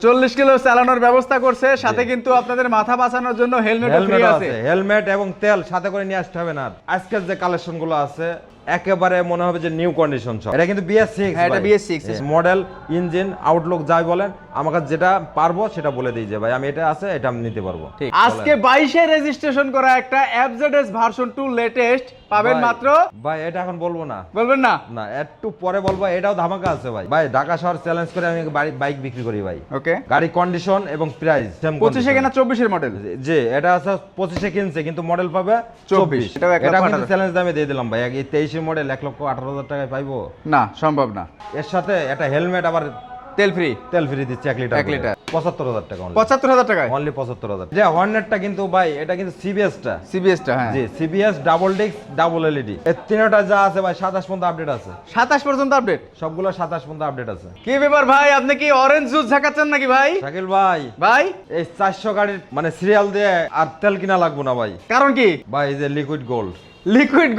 40 kilo চালানোর ব্যবস্থা করছে, সাথে কিন্তু আপনাদের মাথা বাঁচানোর জন্য হেলমেটও ফ্রি আছে। হেলমেট এবং তেল সাথে করে নিয়ে আসতে হবে না। আজকের যে কালেকশন গুলো আছে একেবারে মনে হবে যে নিউ কন্ডিশন সব। এটা কিন্তু BS6, হ্যাঁ এটা BS6 মডেল, ইঞ্জিন, আউটলুক যাই বলেন, আমাকে যেটা পারবো সেটা বলে দিই যে ভাই আমি এটা আছে, এটা আমি নিতে পারবো। আজকে 22 এ রেজিস্ট্রেশন করা একটা FZS ভার্সন 2 লেটেস্ট পাবেন মাত্র। ভাই এটা এখন বলবো না, বলবেন না? না একটু পরে বলবো। এটাও ধামাকা আছে ভাই। ভাই ঢাকা শহর চ্যালেঞ্জ করে আমি বাইক বিক্রি করি ভাই। ওকে, গাড়ি কন্ডিশন এবং প্রাইস 25 এ কেনা 24 এর মডেল। জি এটা আছে 25 এ কিনছে কিন্তু মডেল পাবে 24। এটা কিন্তু চ্যালেঞ্জ দামে দিয়ে দিলাম ভাই। এই 23 এর মডেল 1,18,000 টাকায় পাইবো না, সম্ভব না। এর সাথে একটা হেলমেট আবার তেল ফ্রি দিচ্ছে 1 লিটার 75,000 টাকা। 75,000 টাকায় অনলি 75,000। যে হর্নেটটা কিন্তু ভাই এটা কিন্তু CBS টা হ্যাঁ জি CBS double disc double LED এই তিনটা যা আছে ভাই 27 পর্যন্ত আপডেট আছে। 27 পর্যন্ত আপডেট, সবগুলো 27 পর্যন্ত আপডেট আছে। কি ব্যাপার ভাই, আপনি কি অরেঞ্জ জুস ঝাকাচ্ছেন নাকি ভাই? শাকিল ভাই এই 400 গাড়ির মানে সিরিয়াল দিয়ে আর তেল কিনা লাগবো না ভাই। কারণ কি ভাই এই যে লিকুইড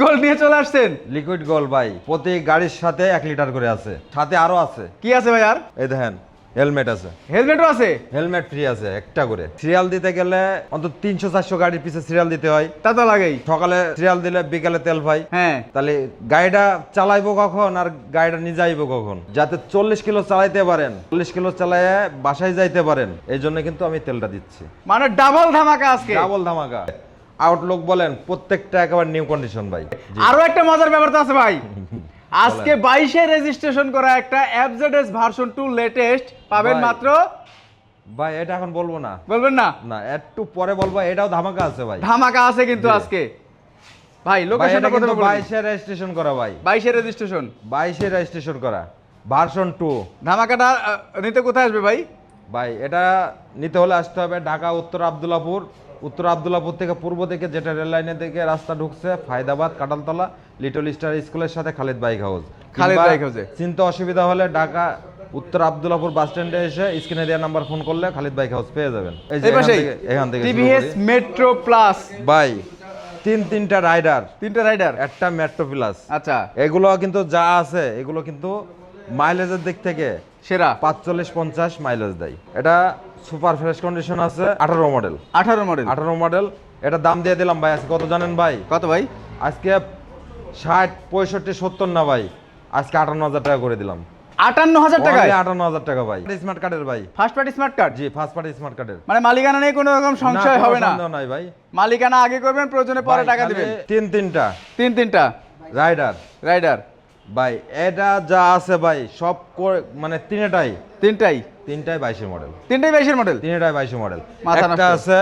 গোল্ড নিয়ে চলে আসছেন। লিকুইড গোল্ড ভাই প্রতি গাড়ির সাথে 1 লিটার করে আছে, সাথে আরো আছে। কি আছে ভাই? আর এই দেখেন হেলমেট আছে, হেলমেটও আছে, হেলমেট ফ্রি আছে একটা করে। সিরিয়াল দিতে গেলে অন্তত 300-400 গাড়ির পিছে সিরিয়াল দিতে হয়। তা তো লাগেই। সকালে সিরিয়াল দিলে বিকালে তেল পাই। হ্যাঁ, তাহলে গাড়িটা চালাইবো কখন আর গাড়িটা নিয়ে যাইবো কখন, যাতে 40 কিলো চালাইতে পারেন, 40 কিলো চালাইয়ে বাসায় যাইতে পারেন, এই জন্য কিন্তু আমি তেলটা দিচ্ছি। মানে ডাবল ধামাকা আজকে, ডাবল ধামাকা। আউটলুক বলেন প্রত্যেকটা একেবারে নিউ কন্ডিশন ভাই। আরো একটা মজার ব্যাপার তো আছে ভাই। আজকে 22 এ রেজিস্ট্রেশন করা একটা FZS ভার্সন 2 লেটেস্ট পাবেন মাত্র। ভাই এটা এখন বলবো না, বলবেন না? না একটু পরে বলবো। এটাও ধামাকা আছে ভাই, ধামাকা আছে কিন্তু আজকে ভাই। লোকেশনটা প্রথমে বলুন। 22 এ রেজিস্ট্রেশন করা ভাই, 22 এ রেজিস্ট্রেশন, 22 এ রেজিস্ট্রেশন করা ভার্সন 2। ধামাকাটা নিতে কোথায় আসবে ভাই? ভাই এটা নিতে হলে আসতে হবে ঢাকা উত্তর আব্দুল্লাহপুর থেকে পূর্ব দিকে যেটা রেল লাইনের দিকে রাস্তা ঢুকছে, ফায়দাবাদ, কাটালতলা, লিটল স্টার স্কুলের সাথে খালিদ বাইক হাউস। চিন্তা অসুবিধা হলে ঢাকা উত্তর আব্দুল্লাহপুর বাস স্ট্যান্ডে এসে স্ক্রিনে দেওয়া নাম্বার ফোন করলে খালিদ বাইক হাউস পেয়ে যাবেন। এই যে এখান থেকে টিভিএস মেট্রো প্লাস ভাই তিনটা রাইডার, একটা মেট্রো প্লাস। আচ্ছা, এগুলো কিন্তু যা আছে এগুলো কিন্তু মাইলেজের দিক থেকে সেরা 45-50 মাইলেজ দেয়। এটা সুপার ফ্রেশ কন্ডিশন আছে। 18 মডেল। এটা দাম দিয়ে দিলাম ভাই আজকে কত জানেন ভাই? কত ভাই? আজকে 60, 65, 70 না ভাই, আজকে 58,000 টাকা করে দিলাম। 58,000 টাকা? 58,000 টাকা ভাই। স্মার্ট কার্ডের ভাই, ফার্স্ট পার্টি স্মার্ট কার্ড। জি ফার্স্ট পার্টি স্মার্ট কার্ডের। মানে মালিকানা নিয়ে কোনো রকম সংশয় হবে না? সন্দেহ নাই ভাই। মালিকানা আগে করবেন, প্রয়োজনে পরে টাকা দিবেন। তিনটা রাইডার ভাই। এটা যা আছে ভাই সব মানে তিনটাই 22 মডেল। তিনটাই 22 মডেল। একটা আছে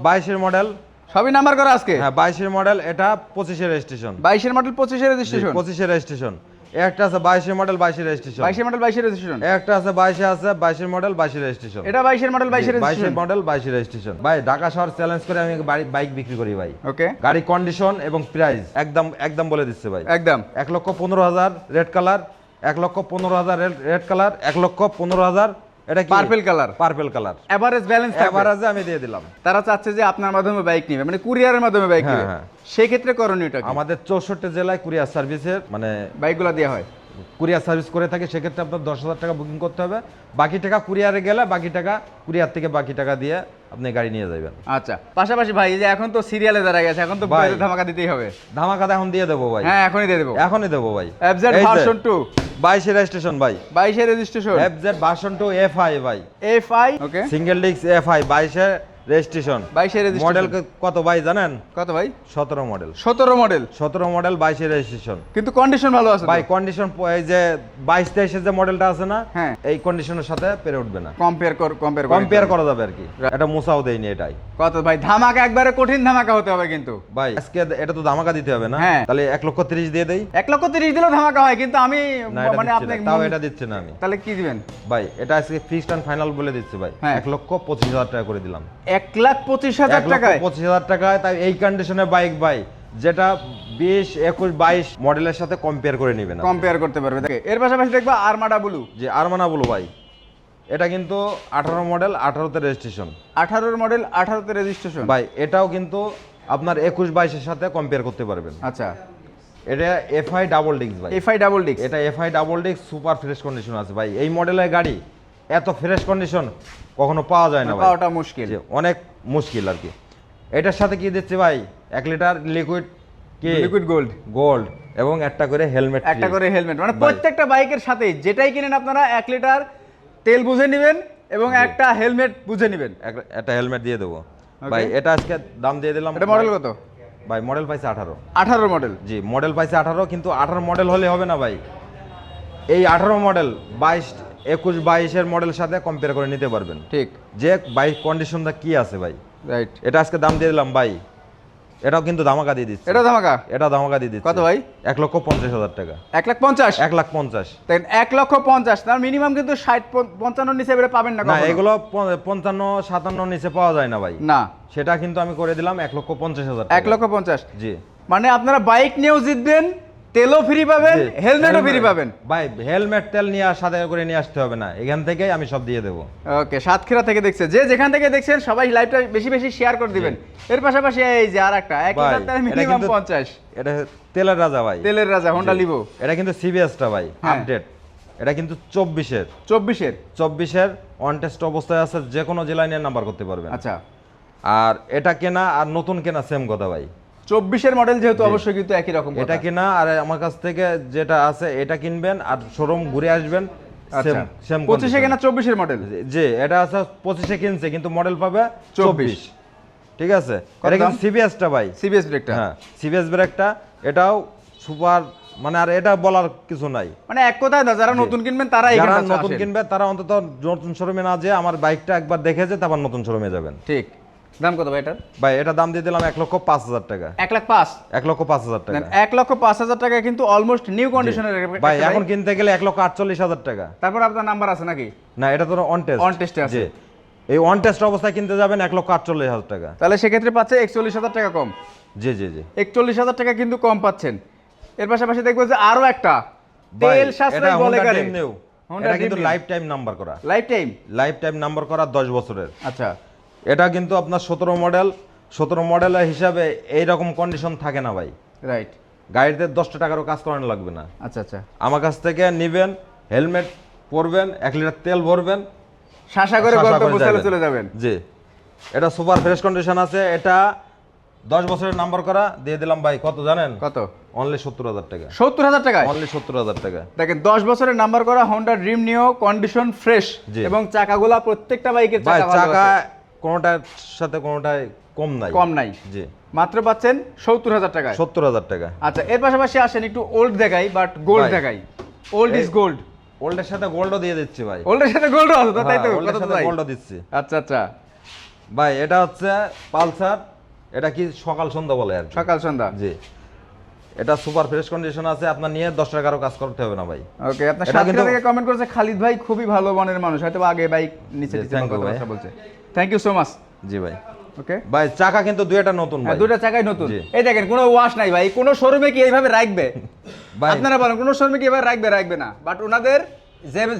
22 মডেল, সবই নাম্বার করা আজকে। হ্যাঁ 22 মডেল, এটা 25 রেজিস্ট্রেশন। 22 model 25 registration. 25 রেজিস্ট্রেশন। একটা আছে 22 মডেল 22 রেজিস্ট্রেশন। 22 model 22 registration. একটা আছে 22 মডেল 22 রেজিস্ট্রেশন। এটা 22 মডেল 22 রেজিস্ট্রেশন। 22 model 22 registration. ভাই ঢাকা শহর চ্যালেঞ্জ করে আমি বাইক বিক্রি করি ভাই। ওকে, গাড়ি কন্ডিশন এবং প্রাইস একদম বলে দিচ্ছে ভাই। একদম 1,15,000 রেড কালার, 1,15,000 রেড কালার, 1,15,000 এটা কি পার্পল কালার। এভারেজ ব্যালেন্স এভারেজে আমি দিয়ে দিলাম। তারা চাচ্ছে যে আপনার মাধ্যমে বাইক নিবে, মানে কুরিয়ারের মাধ্যমে বাইক নিবে। সেই ক্ষেত্রে করণীয়টা কি? আমাদের 64 জেলায় কুরিয়ার সার্ভিসের মানে বাইকগুলো দেওয়া হয়, কুরিয়ার সার্ভিস করে থাকে। সেক্ষেত্রে আপনার 10,000 টাকা বুকিং করতে হবে, বাকি টাকা কুরিয়ারে গেলে বাকি টাকা কুরিয়ার থেকে বাকি টাকা দিয়ে আপনি গাড়ি নিয়ে যাবেন। আচ্ছা, পাশাপাশি ভাই যে এখন তো সিরিয়ালে দাঁড়া গেছে, এখন তো ধামাকা দিতেই হবে। ধামাকা এখন দিয়ে দেবো ভাই। হ্যাঁ এখনই দেবো ভাই। FZ ভার্সন 2 22 রেজিস্ট্রেশন ভাই। 22 রেজিস্ট্রেশন। FZ ভার্সন 2 FI ভাই। Okay, single disc FI 22 registration. 22 model কত ভাই জানেন? কত ভাই? 17 মডেল 22 রেজিস্ট্রেশন। কিন্তু কন্ডিশন ভালো আছে ভাই। কন্ডিশন এই যে 22-23 যে মডেলটা আছে না, এই কন্ডিশনের সাথে পেরে উঠবে না। কম্পেয়ার করা যাবে আর কি। এটা মুসাও দেয়নি এটাই। কত ভাই? ধামাকা একবারে কঠিন ধামাকা হতে হবে কিন্তু ভাই। আজকে এটা তো ধামাকা দিতে হবে না, তাহলে 1,30,000 দিয়ে দেই। 1,30,000 দিলেও ধামাকা হয়, কিন্তু আমি মানে আপনাকে তাও এটা দিচ্ছি না আমি। তাহলে কি দিবেন ভাই? এটা আজকে ফিক্সড এন্ড ফাইনাল বলে দিচ্ছি ভাই। 1,25,000 টাকা করে দিলাম। 1,25,000 টাকায়? 1,25,000 টাকায়। তাই এই কন্ডিশনের বাইক ভাই, যেটা 20, 21, 22 মডেলের সাথে কম্পেয়ার করে নেবেন, কম্পেয়ার করতে পারবে। এর পাশাপাশি দেখবা আরমাডা ব্লু। যে আরমানা ব্লু ভাই, এটা কিন্তু 18 মডেল 18তে রেজিস্ট্রেশন। 18 মডেল 18তে রেজিস্ট্রেশন ভাই। এটাও কিন্তু আপনার 21, 22 এর সাথে কম্পেয়ার করতে পারবেন। আচ্ছা, এটা FI ডাবল ডিস্ক ভাই। FI double disc. এটা FI double disc super fresh condition আছে ভাই। এই মডেলের গাড়ি এত ফ্রেশ কন্ডিশন কখনো পাওয়া যায় না ভাই, পাওয়াটা মুশকিল। জি, অনেক মুশকিল আর কি। এটার সাথে কি দিচ্ছি ভাই, 1 লিটার লিকুইড কি লিকুইড গোল্ড, গোল্ড এবং একটা করে হেলমেট, একটা করে হেলমেট, মানে প্রত্যেকটা বাইকের সাথেই যেটাই কিনেন আপনারা 1 লিটার তেল বুঝে নেবেন এবং একটা হেলমেট বুঝে নেবেন। একটা হেলমেট দিয়ে দেবো ভাই। এটা আজকে দাম দিয়ে দিলাম। এটা মডেল কত ভাই? মডেল পাইছে 18। 18 মডেল? জি, মডেল পাইছে 18, কিন্তু 18 মডেল হলে হবে না ভাই। এই 18 মডেল 22, 21, 22-এর মডেলের সাথে কম্পেয়ার করে নিতে পারবেন, ঠিক, যে বাইক কন্ডিশনটা কি আছে ভাই। রাইট। এটা আজকে দাম দিয়ে দিলাম ভাই, এটাও কিন্তু ধামাকা দিয়ে দিচ্ছি। এটা ধামাকা? এটা ধামাকা দিয়ে দিচ্ছি। কত ভাই? 1,50,000 টাকা। 1,50,000? 1,50,000। দেখেন 1,50,000, তার মিনিমাম কিন্তু 60-55 নিচে বেরে পাবেন না না, কখনো। এগুলো 55-57 নিচে পাওয়া যায় না ভাই। না, সেটা কিন্তু আমি করে দিলাম 1,50,000 টাকা। 1,50,000। জি, মানে আপনারা বাইক নিয়েও জিতবেন, তেলও ফ্রি পাবেন, হেলমেটও ফ্রি পাবেন। ভাই হেলমেট তেল নিয়ে সাথে করে নিয়ে আসতে হবে না, এখান থেকেই আমি সব দিয়ে দেবো। ওকে, সাতক্ষীরা থেকে দেখছেন, যে যেখান থেকে দেখছেন সবাই লাইভটা বেশি বেশি শেয়ার করে দিবেন। এর পাশাপাশি এই যে আরেকটা 1 লিটার তেল মিনিমাম 50। এটা তেলের রাজা ভাই, তেলের রাজা হোন্ডা লিভো। এটা কিন্তু সিবিএসটা ভাই, হ্যাঁ। আপডেট। এটা কিন্তু 24-এর 24-এর অন টেস্ট অবস্থায় আছে, যে কোনো জেলায় নিয়ে নাম্বার করতে পারবেন। আচ্ছা, আর এটা কেনা আর নতুন কেনা সেম কথা ভাই। 24-এর মডেল যেহেতু অবশ্যই কিন্তু একই রকম কথা। এটা কেনা আর আমার কাছ থেকে যেটা আছে এটা কিনবেন আর শোরুম ঘুরে আসবেন, আচ্ছা, সেম 25-এ কেনা 24-এর মডেল। জি, এটা আছে 25-এ কিনছে কিন্তু মডেল পাবে 24। ঠিক আছে, কত এটা দাম? কিন্তু সিবিএসটা ভাই, সিবিএস ব্রেকটা। হ্যাঁ সিবিএস ব্রেকটা, এটাও সুপার, মানে আর এটা বলার কিছু নাই। মানে এক কথায় না, যারা নতুন কিনবেন তারা যারা এখানে নতুন কিনবে তারা অন্তত নতুন শোরুমে না যেয়ে আমার বাইকটা একবার দেখে যে তারপর নতুন শোরুমে যাবেন। ঠিক। দাম কত ভাই এটার? ভাই এটা দাম দিয়ে দিলাম 1,05,000 টাকা। 1,05,000? 1,05,000 টাকা। 1,05,000 টাকা কিন্তু অলমোস্ট নিউ কন্ডিশনের। ভাই এখন কিনতে গেলে 1,48,000 টাকা। তারপর আপনার নাম্বার আছে নাকি? না, এটা তো অন টেস্ট। অন টেস্টে আছে। জি, এই অন টেস্ট অবস্থায় কিনতে যাবেন 1,48,000 টাকা। তাহলে সেক্ষেত্রে পাচ্ছে 41,000 টাকা কম। জি জি জি, 41,000 টাকা কিন্তু কম পাচ্ছেন। এর পাশাপাশি দেখবো যে আরো একটা তেল সাশ্রয়ী বলে গাড়ি, এটা কিন্তু লাইফ টাইম নাম্বার করা, লাইফ টাইম নাম্বার করা 10 বছরের। আচ্ছা, এটা কিন্তু আপনার 17 মডেলের হিসাবে এইরকম কন্ডিশন থাকে না ভাই। রাইট। গাড়িতে 10 টাকারও কাজ করানো লাগবে না। আচ্ছা আচ্ছা, আমার কাছ থেকে নিবেন, হেলমেট পরবেন, 1 লিটার তেল ভরবেন, শাসা করে গন্তব্যস্থলে চলে যাবেন। জি, এটা সুপার ফ্রেশ কন্ডিশন আছে। এটা 10 বছরের নাম্বার করা, দিয়ে দিলাম ভাই কত জানেন? কত? অনলি 70,000 টাকা। 70,000 টাকা? অনলি 70,000 টাকা। দেখেন 10 বছরের নাম্বার করা হোন্ডা ড্রিম নিও, কন্ডিশন ফ্রেশ এবং চাকাগুলা প্রত্যেকটা বাইকের ভাই চাকা ভালো চাকা আছে, কোনোটার সাথে কোনোটাই কম নাই। জি, মাত্র পাচ্ছেন 70,000 টাকায়। 70,000 টাকা। আচ্ছা, এর পাশাপাশি আসেন একটু ওল্ড দেখাই, বাট গোল্ড দেখাই। Old is gold. ওল্ডের সাথে গোল্ডও দিয়ে দিচ্ছি ভাই। ওল্ডের সাথে গোল্ডও আছে তো, তাই তো? ওল্ডের সাথে গোল্ডও দিচ্ছি। আচ্ছা আচ্ছা ভাই এটা হচ্ছে পালসার, এটা কি সকাল সন্ধ্যা বলে আর কি। সকাল সন্ধ্যা। জি, এটা সুপার ফ্রেশ কন্ডিশন আছে, আপনার নিয়ে 10 টাকারও কাজ করতে হবে না ভাই। ওকে, আপনার সাথে থেকে কমেন্ট করেছে খালিদ ভাই, খুবই ভালো মনের মানুষ, হয়তো আগে বাইক নিচে কথা বলছে। Thank you so much. জি ভাই। ওকে ভাই চাকা কিন্তু দুইটা নতুন ভাই। দুইটা চাকাই নতুন। এই দেখেন কোনো ওয়াশ নাই ভাই। কোন শোরুমে কি এইভাবে রাখবে ভাই? আপনারা বলেন কোন শোরুমে কি এইভাবে রাখবে না, বাট ওনাদের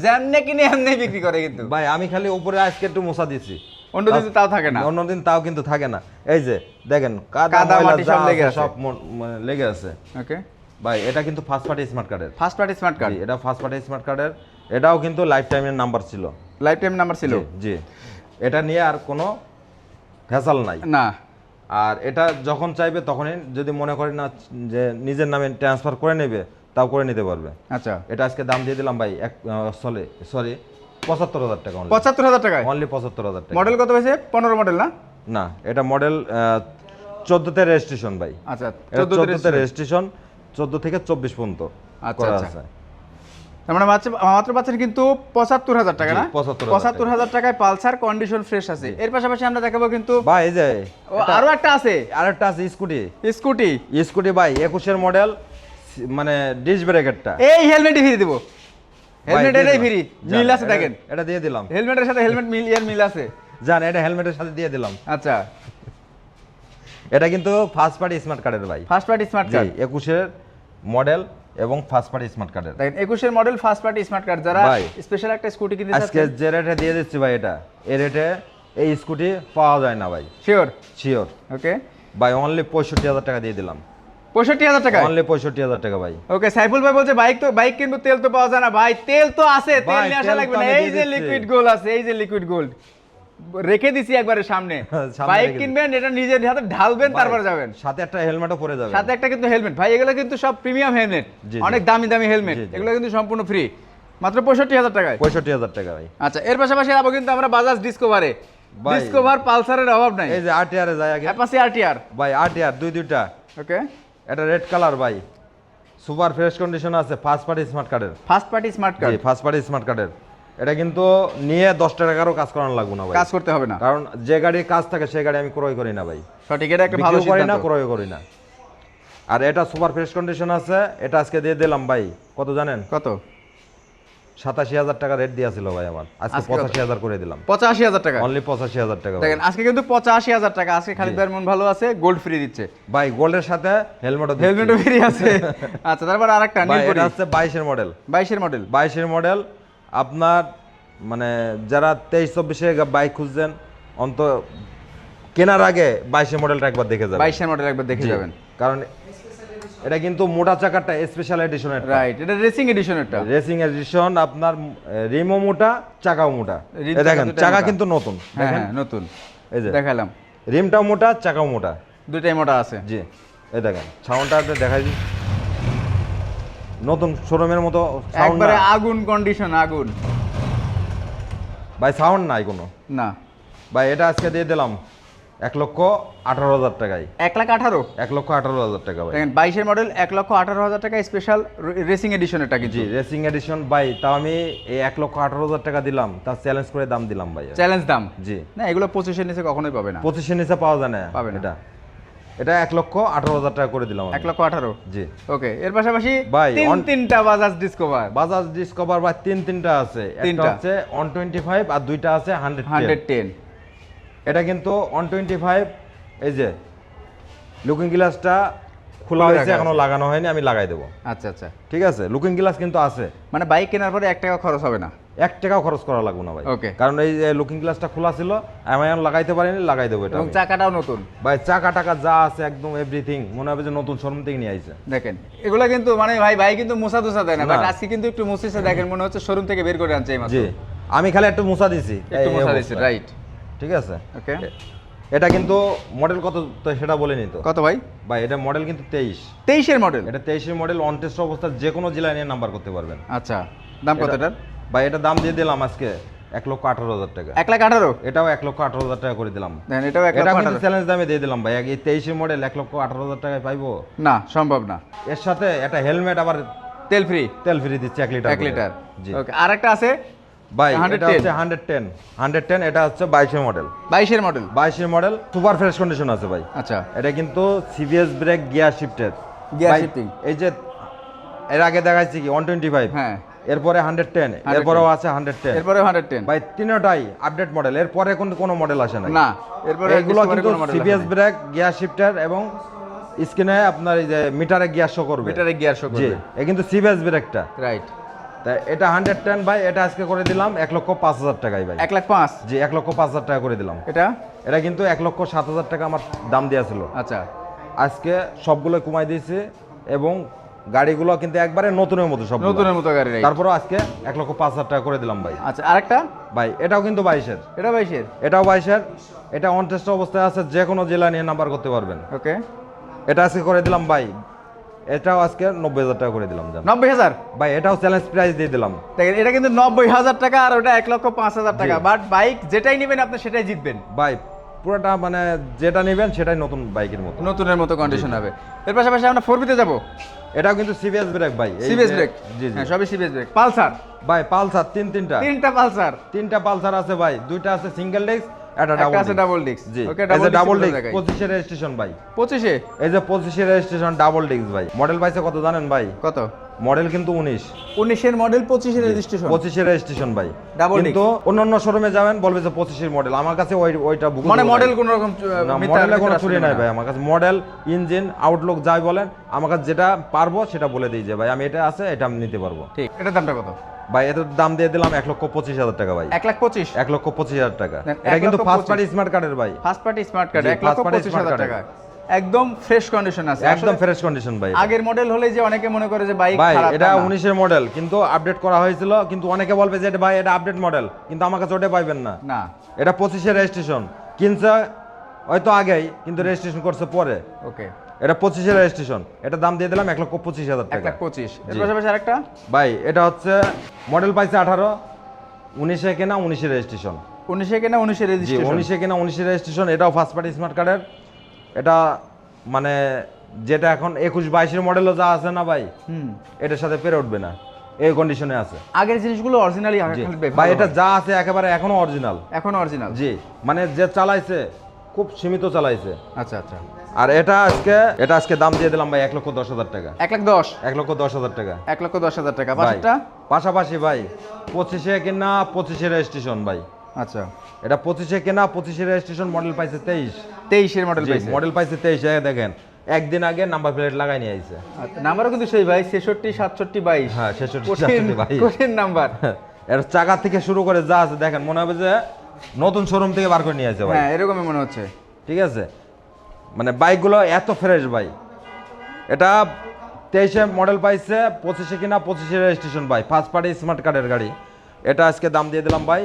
যেমনে কিনে এমনি বিক্রি করে কিন্তু। ভাই আমি খালি উপরে আজকে একটু মোছা দিছি, অন্যদিন তাও থাকে না। অন্যদিন তাও কিন্তু থাকে না। এই যে দেখেন কাদা মাটি সব লেগে আছে, সব মানে লেগে আছে। ওকে ভাই এটা কিন্তু ফার্স্ট পার্টি স্মার্ট কার্ডের। First party smart card? এটা ফার্স্ট পার্টি স্মার্ট কার্ডের। এটাও কিন্তু লাইফ টাইমের নাম্বার ছিল। লাইফ টাইম নাম্বার ছিল? জি, এটা নিয়ে আর কোনো ভেজাল নাই না। আর এটা যখন চাইবে তখনই, যদি মনে করে না যে নিজের নামে ট্রান্সফার করে নেবে, তাও করে নিতে পারবে। আচ্ছা, এটা আজকে দাম দিয়ে দিলাম ভাই সরি 75,000 টাকা। 75,000 টাকায়? অনলি 75,000 টাকা। মডেল কত হয়েছে? 15 মডেল না? না, এটা মডেল 14তে রেজিস্ট্রেশন ভাই। আচ্ছা, 14তে রেজিস্ট্রেশন, 14 থেকে 24 পর্যন্ত করা আছে। তার মানে মাত্র পাচ্ছেন কিন্তু 75,000 টাকা না? 75,000 টাকায় পালসার, কন্ডিশন ফ্রেশ আছে। এর পাশাপাশি আমরা দেখাবো কিন্তু ভাই এই যে আরো একটা আছে, আরেকটা আছে স্কুটি ভাই 21-এর মডেল, মানে ডিস ব্রেকেরটা। এই হেলমেটই ফ্রি দিব, হেলমেটেরই ফ্রি মিল আছে। দেখেন এটা দিয়ে দিলাম, হেলমেটের সাথে হেলমেট মিল আছে। জান এটা হেলমেটের সাথে দিয়ে দিলাম। আচ্ছা, এটা কিন্তু ফার্স্ট পার্টি স্মার্ট কার্ডের ভাই। ফার্স্ট পার্টি স্মার্ট কার্ড 21-এর মডেল এবং ফার্স্ট পার্টি স্মার্ট কার্ডের। দেখেন 21-এর model first party smart card, যারা স্পেশাল একটা স্কুটি কিনতে চাচ্ছেন আজকে যে রেটে দিয়ে দিচ্ছি ভাই, এটা এই রেটে এই স্কুটি পাওয়া যায় না ভাই। শিওর? শিওর। ওকে ভাই অনলি 65,000 টাকা দিয়ে দিলাম। 65,000 টাকা অনলি 65,000 টাকা ভাই। ওকে, সাইফুল ভাই বলছে বাইক কিনবো, তেল তো পাওয়া যায় না। ভাই তেল তো আছে, তেল ভাই, নিয়ে আসা তেল লাগবে তো না। আমি এই যে দিয়ে লিকুইড দিচ্ছি। গোল্ড আছে, এই যে লিকুইড গোল্ড রেখে দিছি একবারে সামনে। সামনে বাইক রেখে কিনবেন, এটা নিজের হাতে ঢালবেন, ভাই, তারপর যাবেন। সাথে একটা হেলমেটও পরে যাবে। সাথে একটা কিন্তু হেলমেট, ভাই এগুলো কিন্তু সব প্রিমিয়াম হেলমেট, জি, জি। অনেক দামি দামি হেলমেট, জি, জি। এগুলো কিন্তু সম্পূর্ণ ফ্রি, মাত্র 65,000 টাকায়। 65,000 টাকা ভাই। আচ্ছা, এর পাশাপাশি আবার কিন্তু আমরা বাজাজ ডিসকভারে, ভাই, ডিসকভার পালসারের অভাব নাই। এই যে আরটিআর এ যায় আগে অ্যাপাচি আরটিআর, ভাই, আরটিআর দুইটা। ওকে, এটা রেড কালার ভাই, সুপার ফ্রেশ কন্ডিশন আছে, ফার্স্ট পার্টি স্মার্ট কার্ডের। ফার্স্ট পার্টি স্মার্ট কার্ড, জি, ফার্স্ট পার্টি স্মার্ট কার্ডের। এটা কিন্তু নিয়ে 10 টাকারও কাজ করানো লাগবে না ভাই, কাজ করতে হবে না। কারণ যে গাড়ির কাজ থাকে সেই গাড়ি আমি ক্রয় করি না ভাই, সঠিক, এটা একটা ভালো বিক্রিও করি না, সিদ্ধান্ত। ক্রয় করি না। আর এটা সুপার ফ্রেশ কন্ডিশন আছে, এটা আজকে দিয়ে দিলাম ভাই, কত জানেন? কত? 87,000 টাকা রেট দিয়েছিল ভাই আমার, আজকে আজকে কত? 85,000 করে দিলাম। 85,000 টাকা, অনলি 85,000 টাকা ভাই। দেখেন আজকে কিন্তু 85,000 টাকা। আজকে খালিদ ভাইয়ের মন ভালো আছে, গোল্ড ফ্রি দিচ্ছে, ভাই গোল্ডের সাথে হেলমেটও দিচ্ছি। হেলমেটও ফ্রি আছে। আচ্ছা, তারপর আরেকটা ভাই, নীলপরি, এটা হচ্ছে 22 এর মডেল। 22 এর মডেল। 22 এর মডেল। আপনার মানে যারা 23-24 এ বাইক খুঁজছেন, অন্ত কেনার আগে 22 এর মডেলটা একবার দেখে যাবেন। 22 এর মডেল একবার দেখে জি, যাবেন, কারণ এটা কিন্তু মোটা চাকাটা স্পেশাল এডিশনের, রাইট, এটা রেসিং এডিশনেরটা। Racing edition. আপনার রিমও মোটা, চাকাও মোটা। রিম এই দেখেন চাকা দুটাই চাকা মোটা। কিন্তু নতুন, হ্যাঁ দেখেন হ্যাঁ, নতুন, এই যে দেখালাম, রিমটাও মোটা, চাকাও মোটা, দুটাই মোটা আছে। জি। এই দেখেন সাউন্ডটা দেখাই দিই, নতুন শোরুমের মতো সাউন্ড একবারে না আগুন কন্ডিশন, আগুন, ভাই, সাউন্ড নাই কোনো না। ভাই। এটা আজকে দিয়ে দিলাম 1,18,000 টাকায়। 1,18,000, 1,18,000 টাকা ভাই। দেখেন 22 এর মডেল, 1,18,000 টাকা, স্পেশাল রেসিং এডিশনেরটা কিন্তু। জি, রেসিং এডিশন ভাই। তাও আমি এই 1,18,000 টাকা দিলাম, তার চ্যালেঞ্জ করে দাম দিলাম ভাই। চ্যালেঞ্জ দাম, জি, না এগুলো 25 এর নিচে কখনোই পাবে না, 25 এর নিচে পাওয়া যায় না পাবে না। এটা 1,18,000 টাকা করে দিলাম আমি। 1,18,000, জি ওকে। এর পাশাপাশি ভাই, তিনটা বাজাজ ডিসকভার, বাজাজ ডিসকভার ভাই, তিনটা আছে। একটা তিনটা। হচ্ছে 125 আর দুইটা আছে 110। 110, এটা কিন্তু 125, এই যে লুকিং গ্লাসটা খোলা খুলে হয়েছে, রাখা এখনো আছে। লাগানো হয়নি, আমি লাগাই দেবো। আচ্ছা আচ্ছা, ঠিক আছে, লুকিং গ্লাস কিন্তু আছে। মানে বাইক কেনার পরে 1 টাকা খরচ হবে না। 1 টাকাও খরচ করা লাগবে না ভাই, Okay. কারণ এই যে লুকিং গ্লাসটা খোলা ছিল, আমি এখন লাগাইতে পারিনি, লাগাই দেবো এটা এবং আমি। চাকাটাও নতুন, ভাই চাকা টাকা যা আছে একদম এভরিথিং মনে হবে যে নতুন শোরুম থেকে নিয়ে আইছে। দেখেন এগুলো কিন্তু মানে ভাই কিন্তু মুসা দুসা দেয় না, না। বাট আজকে কিন্তু একটু মুছিছে, দেখেন মনে হচ্ছে শোরুম থেকে বের করে আনছে এই মাত্র। জি, আমি খালি একটু মুছা দিছি, একটু এই মুছা অবস্থা। দিছে, রাইট, ঠিক আছে। ওকে। এটা কিন্তু মডেল কত তো সেটা বলেনি তো কত ভাই? ভাই, এটা মডেল কিন্তু 23। 23 এর মডেল, এটা 23 এর মডেল, অন টেস্ট অবস্থায় যে কোনো জেলায় নিয়ে নাম্বার করতে পারবেন। আচ্ছা, দাম কত এটার? ভাই, এটা দাম দিয়ে দিলাম আজকে 1,18,000 টাকা। 1,18,000, এটাও 1,18,000 টাকা করে দিলাম। দেখেন এটাও এটা কিন্তু 1,18,000, চ্যালেঞ্জ দামে দিয়ে দিলাম ভাই, এই 23 এর মডেল 1,18,000 টাকায় পাইবো? না সম্ভব না। এর সাথে একটা হেলমেট, আবার তেল ফ্রি, তেল ফ্রি দিচ্ছে 1 লিটার 1 লিটার, জি ওকে। আরেকটা আছে ভাই, 110 এটা হচ্ছে 110, এটা হচ্ছে 22 এর মডেল। 22 এর মডেল, 22 এর মডেল, সুপার ফ্রেশ কন্ডিশন আছে ভাই। আচ্ছা, এটা কিন্তু সিবিএস ব্রেক, গিয়ার শিফটের, Gear shifting। এই যে এর আগে দেখাইছি কি 125, হ্যাঁ, এরপরে 110, এরপরেও আছে 110। এরপরে 110, ভাই তিনটাই আপডেট মডেল, এরপরে কোনো মডেল আসে না। না এরপরে এগুলো কিন্তু কোনো model সিবিএস আসেনি। ব্রেক, গিয়ার শিফটার এবং স্ক্রিনে আপনার এই যে মিটারে গিয়ার শো করবে। মিটারে গিয়ার শো জি, করবে, এ কিন্তু সিবিএস ব্রেকটা। রাইট। তাই এটা 110 ভাই, এটা আজকে করে দিলাম 1,05,000 টাকায় ভাই। 1,05,000, জি, 1,05,000 টাকা করে দিলাম। এটা কিন্তু 1,07,000 টাকা আমার দাম দিয়েছিল, আচ্ছা, আজকে সবগুলো কমাই দিয়েছি এবং গাড়িগুলো কিন্তু একবারে নতুনের মতো সব, নতুনের মতো গাড়ি, রাইট। তারপরও আজকে 1,05,000 টাকা করে দিলাম ভাই। আচ্ছা, আরেকটা, ভাই এটাও কিন্তু 22-এর, এটা 22 এর, এটাও 22-এর, এটা অন টেস্ট অবস্থায় আছে, যে কোনো জেলা নিয়ে নাম্বার করতে পারবেন। ওকে। এটা আজকে করে দিলাম ভাই, এটাও আজকে 90,000 টাকা করে দিলাম। জান 90,000, ভাই, এটাও চ্যালেঞ্জ প্রাইস দিয়ে দিলাম। দেখেন এটা কিন্তু 90,000 টাকা, আর ওটা 1,05,000 টাকা, বাট বাইক যেটাই নেবেন আপনি সেটাই জিতবেন ভাই পুরোটা মানে যেটা নেবেন সেটাই নতুন বাইকের মতো, নতুনের মতো কন্ডিশন হবে। এর পাশাপাশি আমরা 4B তে যাব, এটাও কিন্তু সিবিএস ব্রেক ভাই, এই সিবিএস যে- ব্রেক, জি জি হ্যাঁ সবই সিবিএস ব্রেক। পালসার, ভাই, পালসার তিনটা তিনটা পালসার, তিনটা পালসার আছে ভাই, দুইটা আছে সিঙ্গেল ডিস্ক, একটা একটা আছে ডাবল ডাবল ডিস্ক, জি, ওকে। এই যে ডাবল ডিস্ক দেখাই 25 এর রেজিস্ট্রেশন ভাই, 25 এ, এই যে 25 এর রেজিস্ট্রেশন ডাবল ডিস্ক ভাই। মডেল পাইছে কত জানেন ভাই? কত? মডেল কিন্তু 19 19 এর মডেল, 25 এর রেজিস্ট্রেশন, 25 এর রেজিস্ট্রেশন ভাই। Double কিন্তু অন্যান্য শোরুমে যাবেন বলবে যে 25 এর মডেল, আমার কাছে ওইটা বুক মানে মডেল কোন রকম মডেলে কোনো চুরি নাই ভাই আমার কাছে। মডেল, ইঞ্জিন, আউটলুক যাই বলেন, আমার কাছে যেটা পারবো সেটা বলে দিই যে ভাই আমি এটা আছে, এটা আমি নিতে পারবো। ঠিক, এটার দামটা কত ভাই? এটার দাম দিয়ে দিলাম 1,25,000 টাকা ভাই। 1,25,000, 1,25,000 টাকা। দেন এটা কিন্তু 1,25,000 ফার্স্ট পার্টি স্মার্ট কার্ডের ভাই। ফার্স্ট পার্টি স্মার্ট কার্ড জি, first party 1,25,000 smart টাকা। card। একদম ফ্রেশ কন্ডিশন আছে, একদম আসলে ফ্রেশ কন্ডিশন ভাই। আগের মডেল হলে যে অনেকে মনে করে যে বাইক ভাই খারাপ, এটা তা না। 19 এর মডেল, কিন্তু আপডেট করা হয়েছিল, কিন্তু অনেকে বলবে যে এটা ভাই এটা আপডেট মডেল, কিন্তু আমার কাছে ওটা পাইবেন না। না এটা 25 এর রেজিস্ট্রেশন, কিনছে হয়তো আগেই কিন্তু রেজিস্ট্রেশন করছে পরে। ওকে, এটা 25 এর রেজিস্ট্রেশন, এটা দাম দিয়ে দিলাম 1,25,000 টাকা। 1,25,000। এর জি। পাশাপাশি আরেকটা ভাই এটা হচ্ছে মডেল পাইছে 18, 19 এ কেনা 19 এর রেজিস্ট্রেশন। 19 কেনা 19 জি রেজিস্ট্রেশন। 19 এ কেনা 19 এর রেজিস্ট্রেশন, এটাও ফার্স্ট পার্টি স্মার্ট কার্ডের। এটা মানে যেটা এখন 21-22 এর মডেলও যা আছে না ভাই, এটার সাথে পেরে উঠবে না, এই কন্ডিশনে আছে। আগের জিনিসগুলো অরিজিনালি জি। ভাই এটা যা আছে একেবারে এখনো অরিজিনাল। এখন অরিজিনাল। জি, মানে যে চালাইছে খুব সীমিত চালাইছে। আচ্ছা আচ্ছা। আর এটা আজকে দাম দিয়ে দিলাম ভাই 1,10,000 টাকা। 1,10,000। 1,10,000 টাকা। 1,10,000 টাকা। ভাই, পাশেরটা পাশাপাশি ভাই 25 এ কেনা 25 এর রেজিস্ট্রেশন ভাই। আচ্ছা, এটা 25 এ কেনা 25 এর রেজিস্ট্রেশন, মডেল পাইছে 23। 23 এর মডেল জি, পাইছে। মডেল পাইছে 23। দেখেন একদিন আগে নাম্বার প্লেট লাগাই নিয়ে আইছে। আচ্ছা, নাম্বারও কিন্তু সেই ভাই 66 67 22। হ্যাঁ 66 কঠিন 67 ভাই। কঠিন নাম্বার। এর চাকা থেকে শুরু করে যা আছে দেখেন মনে হবে যে নতুন শোরুম থেকে বার করে নিয়ে আসছে ভাই। হ্যাঁ এরকমই মনে হচ্ছে। ঠিক আছে, মানে বাইকগুলো এত ফ্রেশ ভাই। এটা 23 এ মডেল পাইছে, 25 এ কিনা 25 এর রেজিস্ট্রেশন ভাই, ফার্স্ট পার্টি স্মার্ট কার্ডের গাড়ি। এটা আজকে দাম দিয়ে দিলাম ভাই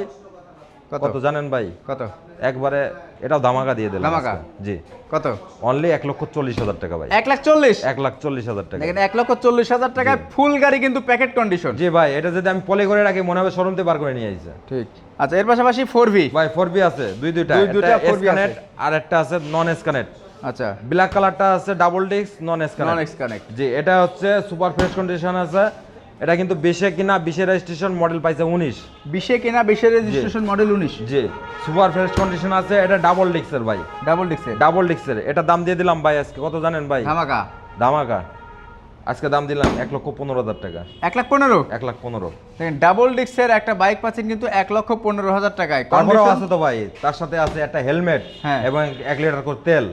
কত জানেন ভাই? কত? একবারে এটাও ধামাকা দিয়ে দিলাম ধামাকা? আজকে। জি, কত? অনলি 1,40,000 টাকা ভাই। 1,40,000। 1,40,000 টাকা। দেখেন 1,40,000 টাকায় ফুল গাড়ি কিন্তু প্যাকেট কন্ডিশন। জি ভাই, এটা যদি আমি পলি করে রাখি মনে হবে শোরুম থেকে বার করে নিয়ে আইছে। ঠিক। আচ্ছা, এর পাশাপাশি 4V। ভাই 4V আছে, দুইটা। দুইটা একটা 4V স্ক্যানেট আছে। আর একটা আছে নন স্ক্যানেট। আচ্ছা, ব্ল্যাক কালারটা আছে ডাবল ডিস্ক নন স্ক্যানেট। নন এক্সকানেক্ট। জি, এটা হচ্ছে সুপার ফ্রেশ কন্ডিশন আছে। এটা কিন্তু 20 এ কিনা 20 এর রেজিস্ট্রেশন, মডেল পাইছে 19। 20 কেনা 20 এর রেজিস্ট্রেশন, মডেল 19। জি, সুপার ফ্রেশ কন্ডিশন আছে। এটা ডাবল ডিস্কের ভাই, ডাবল ডিক্সের। ডাবল ডিস্কের। এটা দাম দিয়ে দিলাম ভাই আজকে কত জানেন ভাই? ধামাকা। ধামাকা আজকে দাম দিলাম 1,15,000 টাকা। 1,15,000। 1,15,000। দেখেন ডাবল ডিক্সের একটা বাইক পাচ্ছেন কিন্তু 1,15,000 টাকায়। তারপরেও আছে তো ভাই, তার সাথে আছে একটা হেলমেট হ্যাঁ। এবং 1 লিটার করে তেল।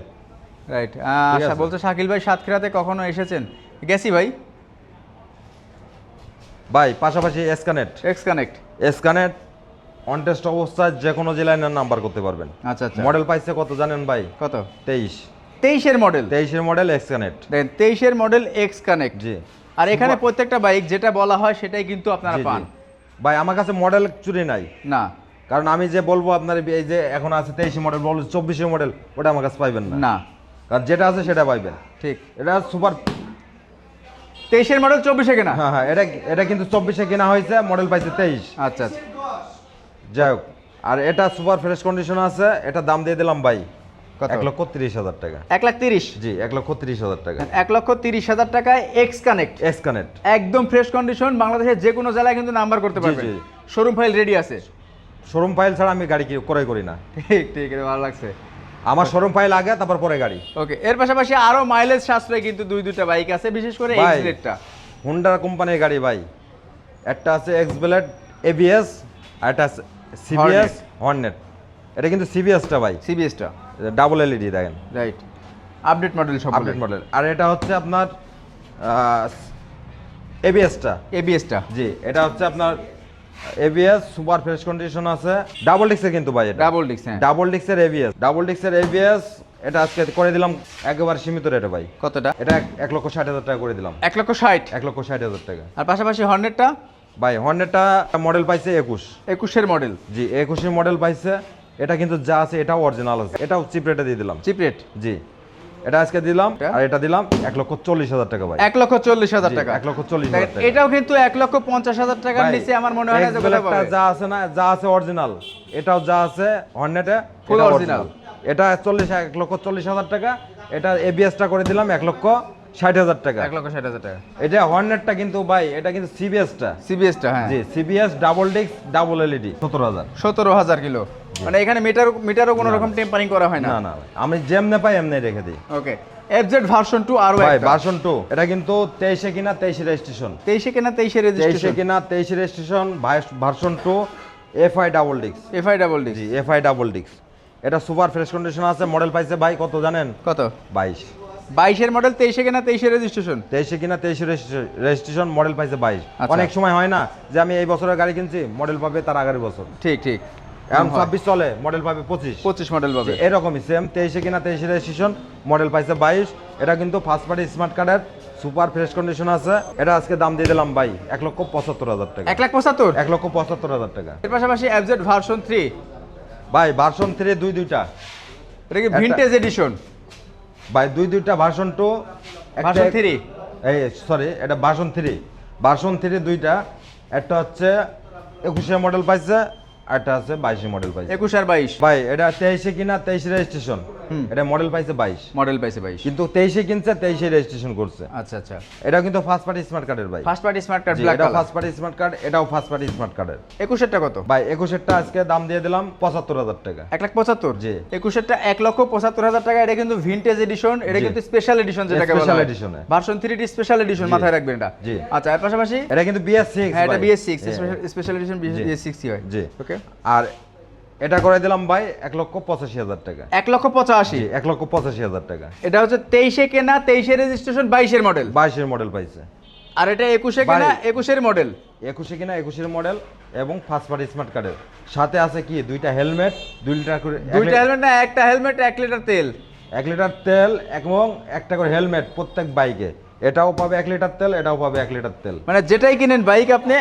রাইট। ঠিক আচ্ছা, আছে। বলতে শাকিল ভাই সাতক্ষীরাতে কখনো এসেছেন? গেছি ভাই। ভাই পাশাপাশি স্ক্যানেট। এক্সকানেক্ট। স্ক্যানেট অন টেস্ট অবস্থায় যে কোনো জেলায় নাম্বার করতে পারবেন। আচ্ছা আচ্ছা। মডেল পাইছে কত জানেন ভাই? কত? 23। 23 এর মডেল। 23 এর মডেল স্ক্যানেট। দেখেন 23 এর মডেল এক্সকানেক্ট। জি। আর এখানে প্রত্যেকটা বাইক যেটা বলা হয় সেটাই কিন্তু আপনারা জি, জি। পান। ভাই আমার কাছে মডেল চুরি নাই, না কারণ আমি যে বলবো আপনার এই যে এখন আছে 23 মডেল, বলবো 24 এর মডেল, ওটা আমার কাছে পাইবেন না। না, কারণ যেটা আছে সেটা পাইবেন। ঠিক। এটা সুপার 23 এর মডেল 24 এ কেনা। হ্যাঁ হ্যাঁ, এটা কিন্তু 24 এ কেনা হয়েছে, মডেল পাইছে 23। আচ্ছা আচ্ছা। যাই হোক, আর এটা সুপার ফ্রেশ কন্ডিশন আছে। এটা দাম দিয়ে দিলাম ভাই কত? 1,30,000 টাকা। 1,30,000। জি, 1,30,000 টাকা। 1,30,000 টাকায় এক্সকানেক্ট। স্ক্যানেট একদম ফ্রেশ কন্ডিশন, বাংলাদেশের যে কোনো জেলায় কিন্তু নাম্বার করতে জি, পারবেন। জি। শোরুম ফাইল রেডি আছে। শোরুম ফাইল ছাড়া আমি গাড়ি ক্রয় করি না। ঠিক ঠিক, এটা ভালো লাগছে। আমার শোরুম ফাইল আগে, তারপর পরে গাড়ি। ওকে, এর পাশাপাশি আরো মাইলেজ সাশ্রয় কিন্তু দুইটা বাইক আছে, বিশেষ করে ভাই, এক্সব্লেডটা। হুন্ডা কোম্পানির গাড়ি ভাই। একটা আছে এক্সব্লেড এবিএস, আর একটা আছে সিবিএস হর্নেট। এটা কিন্তু সিবিএসটা ভাই, সিবিএসটা। ডাবল এলইডি দেখেন, রাইট। আপডেট মডেল সব। Update model. আর এটা হচ্ছে আপনার এবিএসটা। এবিএসটা। জি, এটা হচ্ছে আপনার এবিএস সুপার ফ্রেশ কন্ডিশন আছে। ডাবল ডিস্কের কিন্তু ভাই, এটা ডাবল ডিক্স। হ্যাঁ। ডাবল ডিস্কের এবিএস। ডাবল ডিস্কের এবিএস এটা আজকে করে দিলাম একেবারে সীমিত রেটে ভাই। কতটা? এটা 1,60,000 টাকা করে দিলাম। 1,60,000। 1,60,000 টাকা। আর পাশাপাশি হর্নেটটা ভাই হর্নেটটা মডেল পাইছে 21। 21 এর মডেল। জি, 21 এর মডেল পাইছে। এটা কিন্তু যা আছে এটাও অরিজিনাল আছে, এটাও চিপ রেটে দিয়ে দিলাম। Chip rate. জি, এটা আজকে দিলাম। এটা? আর এটা দিলাম 1,40,000 টাকা ভাই। 1,40,000 জি, টাকা। 1,40,000 টাকা। এটাও কিন্তু 1,50,000 টাকার ভাই, নিচে আমার মনে হয় না যে কোথাও এক্সবেলেটটা পাবে। যা আছে না, যা আছে অরিজিনাল, এটাও যা আছে হর্নেটে Full এটা original। এটা 1,40,000 টাকা। এটা এবিএসটা করে দিলাম 1,60,000 টাকা। 1,60,000 টাকা। এটা হর্নেটটা কিন্তু ভাই, এটা কিন্তু সিবিএসটা। সিবিএসটা। হ্যাঁ। জি, CBS double disc double LED 17,000। 17,000 kilo. মানে এখানে মিটারও কোনো রকম টেম্পারিং করা হয় না। না না, আমি যেমনে পাই এমনি রেখে দিই। ওকে, এফজেড ভার্সন 2 আরো ভাই একটা। ভার্সন 2 এটা কিন্তু 23 এ কিনা 23 রেজিস্ট্রেশন। 23 কেনা 23 এর 23 এ রেজিস্ট্রেশন। কিনা 23 registration, version 2 FI double disc. FI double ডিক্স। জি, এফআই ডাবল ডিস্ক। এটা সুপার ফ্রেশ কন্ডিশন আছে। মডেল পাইছে ভাই কত জানেন? কত? 22। 22 এর মডেল, 23 কেনা 23 এর রেজিস্ট্রেশন। 23 এ কিনা 23 রেজিস্ট্রেশন, মডেল পাইছে 22। আচ্ছা। অনেক সময় হয় না যে আমি এই বছরের গাড়ি কিনছি, মডেল পাবে তার আগের বছর। ঠিক ঠিক। এখন 26 চলে, মডেল পাবে 25। 25 মডেল পাবে। এরকমই সেম 23 কিনা 23 রেজিস্ট্রেশন, মডেল পাইছে 22। এটা কিন্তু ফার্স্ট পার্টি স্মার্ট কার্ডের সুপার ফ্রেশ কন্ডিশন আছে। এটা আজকে দাম দিয়ে দিলাম ভাই 1,75,000 টাকা। 1,75,000 1,75,000 টাকা। এর পাশাপাশি FZ ভার্সন 3 ভাই ভার্সন 3 দুইটা। এটা কি ভিনটেজ এডিশন? ভাই দুইটা ভার্সন 2 ভার্সন 3 এই সরি এটা ভার্সন 3। ভার্সন 3 দুইটা, একটা হচ্ছে 21 মডেল পাইছে, আরটা আছে 22 মডেল পাইছে। 21 আর 22 ভাই এটা 23 কিনা 23 রেজিস্ট্রেশন, এটা মডেল পাইছে 22। মডেল পাইছে 22, কিন্তু 23 কিনছে 23 রেজিস্ট্রেশন করছে। আচ্ছা আচ্ছা। এটা কিন্তু ফার্স্ট পার্টি স্মার্ট কার্ডের ভাই। ফার্স্ট পার্টি স্মার্ট কার্ড জি, ব্ল্যাক এটা colour. First party smart card, এটাও ফার্স্ট পার্টি স্মার্ট কার্ডের। 21 এরটা কত? ভাই 21 এরটা আজকে দাম দিয়ে দিলাম 75,000 টাকা। 1,75,000 জি। 21 এরটা 1,75,000 টাকা। এটা কিন্তু ভিনটেজ এডিশন, এটা জি। কিন্তু স্পেশাল এডিশন যেটাকে বলা Special হয়। edition এ। ভার্সন 3 স্পেশাল এডিশন, জি। মাথায় রাখবেন এটা। জি। আচ্ছা, এর পাশাপাশি এটা কিন্তু BS6 হ্যাঁ, এটা ভাই। BS6 হ্যাঁ। স্পেশাল এডিশন, BS6 হয়। জি। ওকে। আর এটা করে দিলাম ভাই 1,85,000 টাকা। 1,85,000 জি, 1,85,000 টাকা। এটা হচ্ছে 23 এ কেনা, 23 এর রেজিস্ট্রেশন, 22 এর মডেল। 22 এর মডেল পাইছে। আর এটা 21 এ কেনা, ভাই। 21 এর মডেল। 21 কিনা 21 এর মডেল এবং ফার্স্ট পার্টি স্মার্ট কার্ডের সাথে আছে কি দুইটা হেলমেট, 2 লিটার করে, দুইটা হেলমেট না, একটা হেলমেট 1 লিটার তেল। 1 লিটার তেল এবং একটা করে হেলমেট প্রত্যেক বাইকে। এটাও পাবে 1 লিটার তেল, এটাও পাবে 1 লিটার তেল। মানে যেটাই কিনেন বাইক আপনি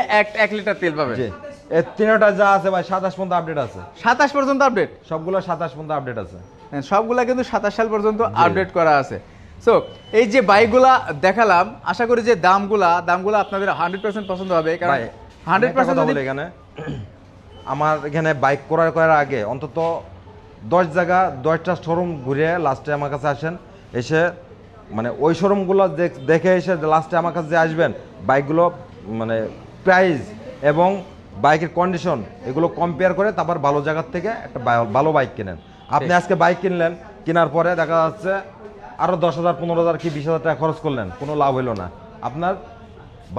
1 লিটার তেল পাবেন। জি, এই তিনটা যা আছে ভাই 27 পর্যন্ত আপডেট আছে। 27 পর্যন্ত আপডেট। সবগুলো 27 পর্যন্ত আপডেট আছে। সবগুলা কিন্তু 27 সাল পর্যন্ত আপডেট করা আছে। সো এই যে বাইকগুলা দেখালাম, আশা করি যে দামগুলা আপনাদের 100% পছন্দ হবে, কারণ ভাই 100% কথা যদি বলি এখানে আমার এখানে বাইক করার আগে অন্তত 10 জায়গা 10টা শোরুম ঘুরে লাস্টে আমার কাছে আসেন। এসে মানে ওই শোরুমগুলো দেখে এসে লাস্টে আমার কাছে যে আসবেন, বাইকগুলো মানে প্রাইস এবং বাইকের কন্ডিশন এগুলো কম্পেয়ার করে তারপর ভালো জায়গার থেকে একটা ভালো বাইক কেনেন। আপনি আজকে বাইক কিনলেন, কেনার পরে দেখা যাচ্ছে আরও 10,000 15,000 কি 20,000 টাকা খরচ করলেন, কোনো লাভ হইলো না। আপনার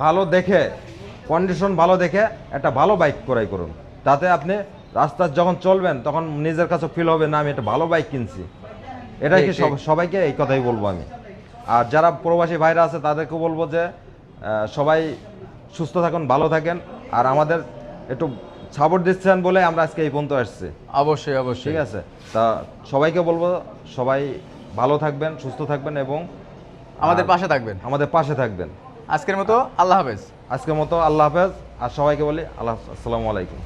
ভালো দেখে কন্ডিশন ভালো দেখে একটা ভালো বাইক ক্রয় করুন, তাতে আপনি রাস্তায় যখন চলবেন তখন নিজের কাছে ফিল হবে না আমি একটা ভালো বাইক কিনছি। এটাই কি সবাইকে এই কথাই বলবো আমি। আর যারা প্রবাসী ভাইরা আছে তাদেরকেও বলবো যে সবাই সুস্থ থাকুন, ভালো থাকেন। আর আমাদের একটু সাপোর্ট দিচ্ছেন বলে আমরা আজকে এই পর্যন্ত আসছি। অবশ্যই অবশ্যই। ঠিক আছে, তা সবাইকে বলবো সবাই ভালো থাকবেন, সুস্থ থাকবেন এবং আমাদের পাশে থাকবেন। আমাদের পাশে থাকবেন। আজকের মতো আল্লাহ হাফেজ। আজকের মতো আল্লাহ হাফেজ। আর সবাইকে বলি আসসালামু আলাইকুম।